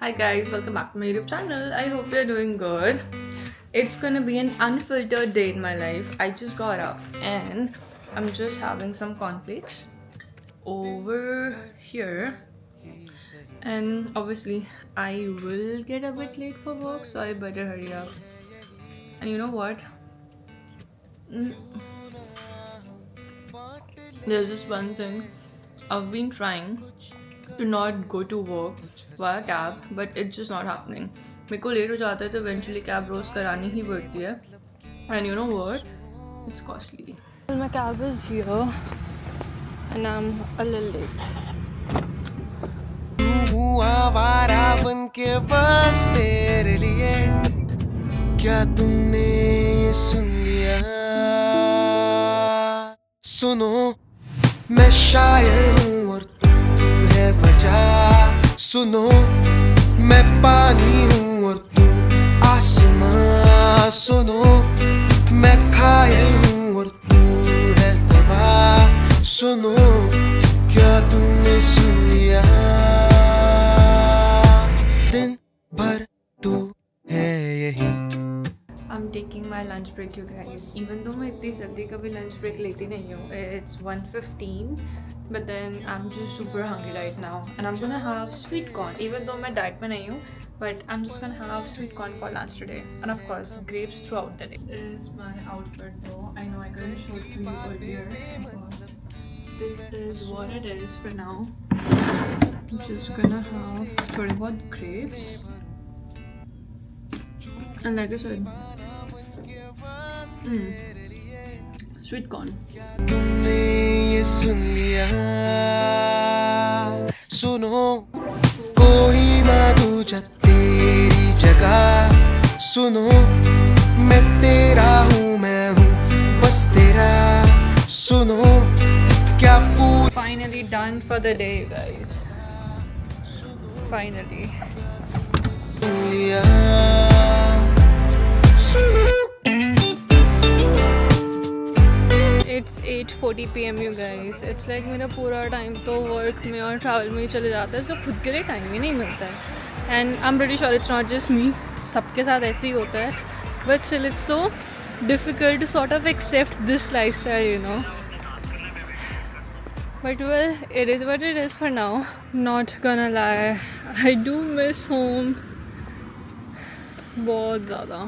Hi guys, welcome back to my YouTube channel. I hope you're doing good. It's gonna be an unfiltered day in my life. I just got up and I'm just having some cornflakes over here. And obviously, I will get a bit late for work, so I better hurry up. And you know what? Mm, There's just one thing I've been trying to not go to work via cab, but it's just not happening. मेरे को late हो जाता है तो eventually cab रोज करानी ही पड़ती है. And you know what? It's costly. My cab is here and I'm a little late. हूँ आवारा बन के बस तेरे लिए क्या तुमने ये सुन लिया सुनो मैं शायर हूँ और तू है वजह सुनो मैं पानी हूँ और तू आसमां सुनो मैं घायल हूँ और तू है दवा सुनो क्या तुमने सुन लिया दिन भर तू है यही I'm taking my lunch break, you guys. Even though मैं इतनी जल्दी कभी lunch break लेती नहीं हूँ. It's 1:15, but then I'm just super hungry right now, and I'm gonna have sweet corn. Even though मैं diet में नहीं हूँ, but I'm just gonna have sweet corn for lunch today, and of course grapes throughout the day. This is my outfit though. I know I couldn't show it to you earlier, but this is what it is for now. I'm just gonna have थोड़े बहुत grapes, and like I said. Sweet corn. तुमने ये सुन लिया सुनो कोई ना दूजा तेरी जगह सुनो मैं तेरा हूँ मैं हूँ बस तेरा सुनो क्या पूरा Finally done for the day, guys. Finally. सुन लिया It's 8:40 p.m. you guys. It's like मेरा पूरा टाइम तो वर्क में और ट्रैवल में ही चले जाता है, so खुद के लिए टाइम ही नहीं मिलता है. And I'm pretty sure it's not just me. सबके साथ ऐसे ही होता है. But still, it's so difficult to sort of accept this lifestyle, you know. But well, it is what it is for now. Not gonna lie, I do miss home बहुत ज़्यादा.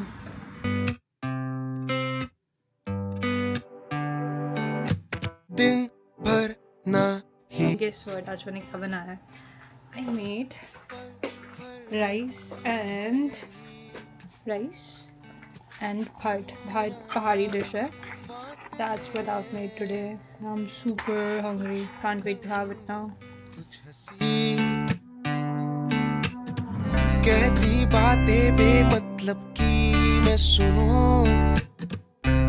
दिन भर ना ही Guess what? आज मैंने क्या बनाया? I made rice and pahari dish है. That's what I've made today. I'm super hungry. Can't wait to have it now. कहती बातें बेमतलब की मैं सुनूं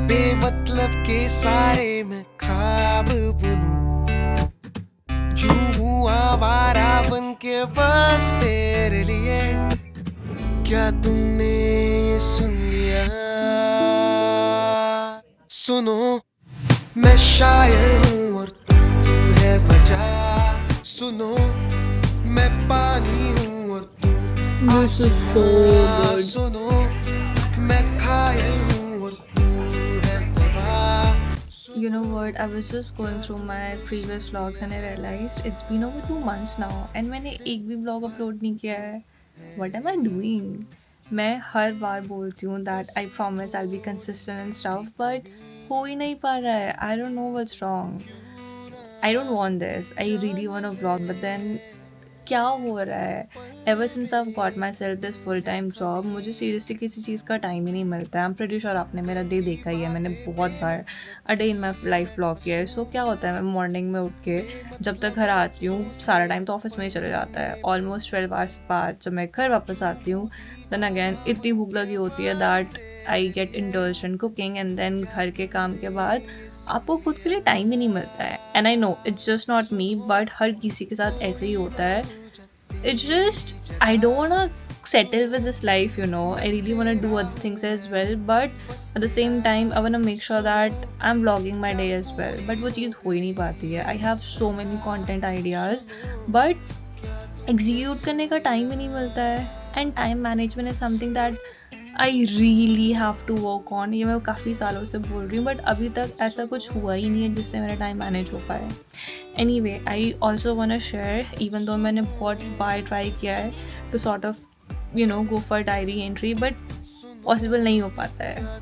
बेमतलब के सारे मैं ख्वाब बुनूं जू हूँ आवारा बन के बस तेरे लिए क्या तुमने ये सुन लिया सुनो मैं शायर हूँ और तू है वजह सुनो मैं पानी हूँ और तू This is so good. सुनो मैं घायल हूँ और तू है दवा You know what? I was just going through my previous vlogs and I realized it's been over 2 months now and मैंने एक भी vlog upload नहीं किया है. What am I doing? मैं हर बार बोलती हूँ that I promise I'll be consistent and stuff, but हो ही नहीं पा रहा है. I don't know what's wrong. I don't want this. I really want to vlog, but then क्या हो रहा है? Ever since I've got myself this full-time job, मुझे seriously किसी चीज़ का टाइम ही नहीं मिलता है. I'm pretty sure आपने मेरा डे देखा ही है. मैंने बहुत बार a day in my life vlog किया है. So क्या होता है, मैं मॉर्निंग में उठ के जब तक घर आती हूँ सारा टाइम तो ऑफिस में ही चले जाता है. ऑलमोस्ट 12 आवर्स बाद जब मैं घर वापस आती हूँ then again इतनी भूख लगी होती है that I get indulged in cooking, and then घर के काम के बाद आपको खुद के लिए टाइम ही नहीं मिलता है. And I know it's just not me, but हर किसी के साथ ऐसे ही होता है. It's just I don't wanna settle with this life, you know. I really wanna do other things as well, but at the same time I wanna make sure that I'm vlogging my day as well. But वो चीज़ हो ही नहीं पाती है. I have so many content ideas, but execute करने का time ही नहीं मिलता है. And time management is something that I really have to work on. ये मैं काफ़ी सालों से बोल रही हूँ, बट अभी तक ऐसा कुछ हुआ ही नहीं है जिससे मेरा टाइम मैनेज हो पाए. Any way, I also want to share, even though मैंने बहुत बार ट्राई किया है to sort of go for diary entry, but possible नहीं हो पाता है.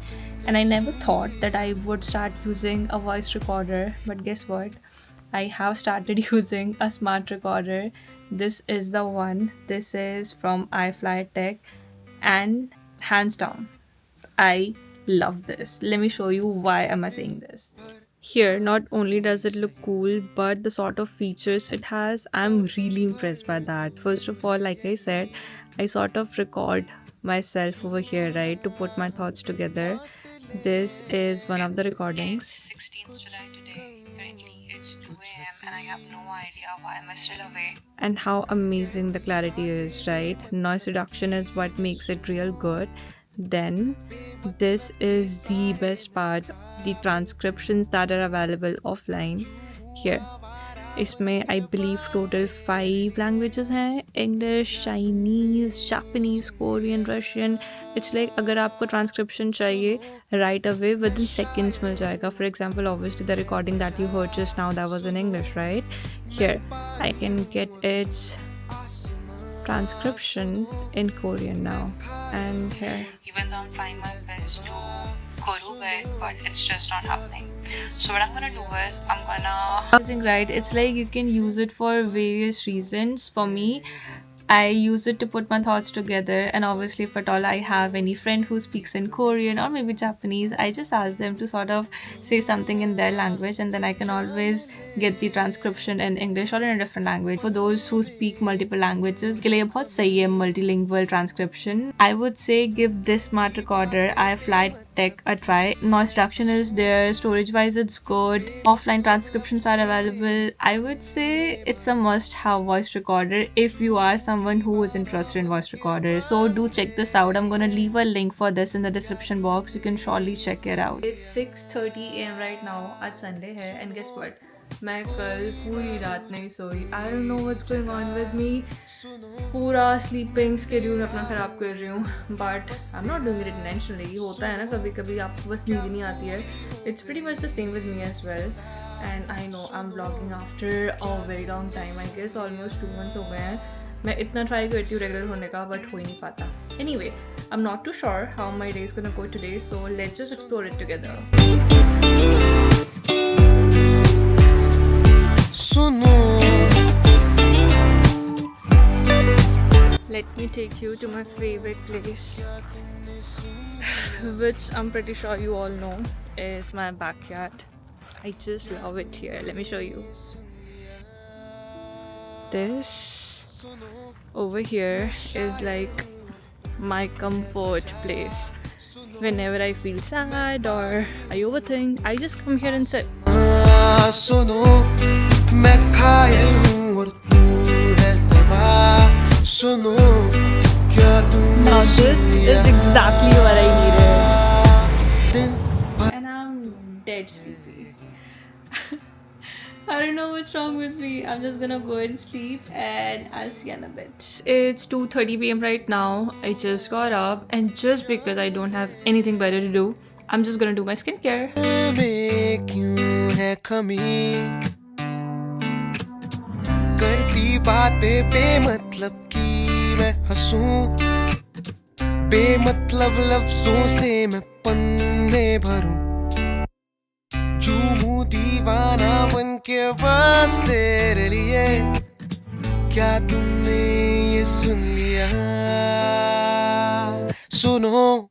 And I never thought that I would start using a voice recorder, but guess what? I have started using a smart recorder. This is the one. This is from iFly Tech, and hands down, I love this. Let me show you why am I saying this. Here, not only does it look cool, but the sort of features it has, I'm really impressed by that. First of all, like I said, I sort of record myself over here, right, to put my thoughts together. This is one of the recordings. It's 16th July today. Currently it's 2 a.m. and I have no idea why am I still awake. And how amazing the clarity is, right? Noise reduction is what makes it real good. Then this is the best part, the transcriptions that are available offline. Here, इसमें I believe total 5 languages हैं. English, Chinese, Japanese, Korean, Russian. It's like अगर आपको transcription चाहिए right away within seconds मिल जाएगा. For example, obviously the recording that you heard just now that was in English, right? Here I can get its transcription in Korean now. And here, even though I'm trying my best to go to it, but it's just not happening. So what I'm gonna do is right, it's like you can use it for various reasons. For me, I use it to put my thoughts together, and obviously if at all I have any friend who speaks in Korean or maybe Japanese, I just ask them to sort of say something in their language, and then I can always get the transcription in English or in a different language. For those who speak multiple languages, के लिए बहुत सही है multilingual transcription. I would say give this smart recorder iFly Tech a try. Noise reduction is there, storage wise it's good, offline transcriptions are available. I would say it's a must have voice recorder if you are someone who is interested in voice recorder. So do check this out. I'm gonna leave a link for this in the description box. You can surely check it out. It's 6:30 a.m. right now. आज Sunday है, and guess what? मैं कल पूरी रात नहीं सोई. I don't know what's going on with me. पूरा sleeping schedule अपना ख़राब कर रही हूँ, but I am not doing it intentionally. होता है ना कभी कभी आपको बस नींद नहीं आती है. It's pretty much the same with me as well. And I know I am blogging after a very long time. I guess almost 2 months हो गए हैं. मैं इतना ट्राई करती हूँ रेगुलर होने का, बट हो ही नहीं पाता. Anyway, I am not too sure how my day is gonna go today, so let's just explore it together. Let me take you to my favorite place, which I'm pretty sure you all know is my backyard. I just love it here. Let me show you. This over here is like my comfort place. Whenever I feel sad or I overthink, I just come here and sit. सुनो मैं घायल हूँ और तू है दवा. सुनो क्या तुमने Now this is exactly what I needed. And I'm dead sleepy. I don't know what's wrong with me. I'm just gonna go and sleep, and I'll see you in a bit. It's 2:30 p.m. right now. I just got up, and just because I don't have anything better to do, I'm just gonna do my skincare. में क्यों है कमी, करती बातें बेमतलब की मैं हंसूं, बेमतलब लफ्जों से मैं पन्ने भरूं, झूमूं दीवाना बन के बस तेरे लिए. क्या तुमने ये सुन लिया? सुनो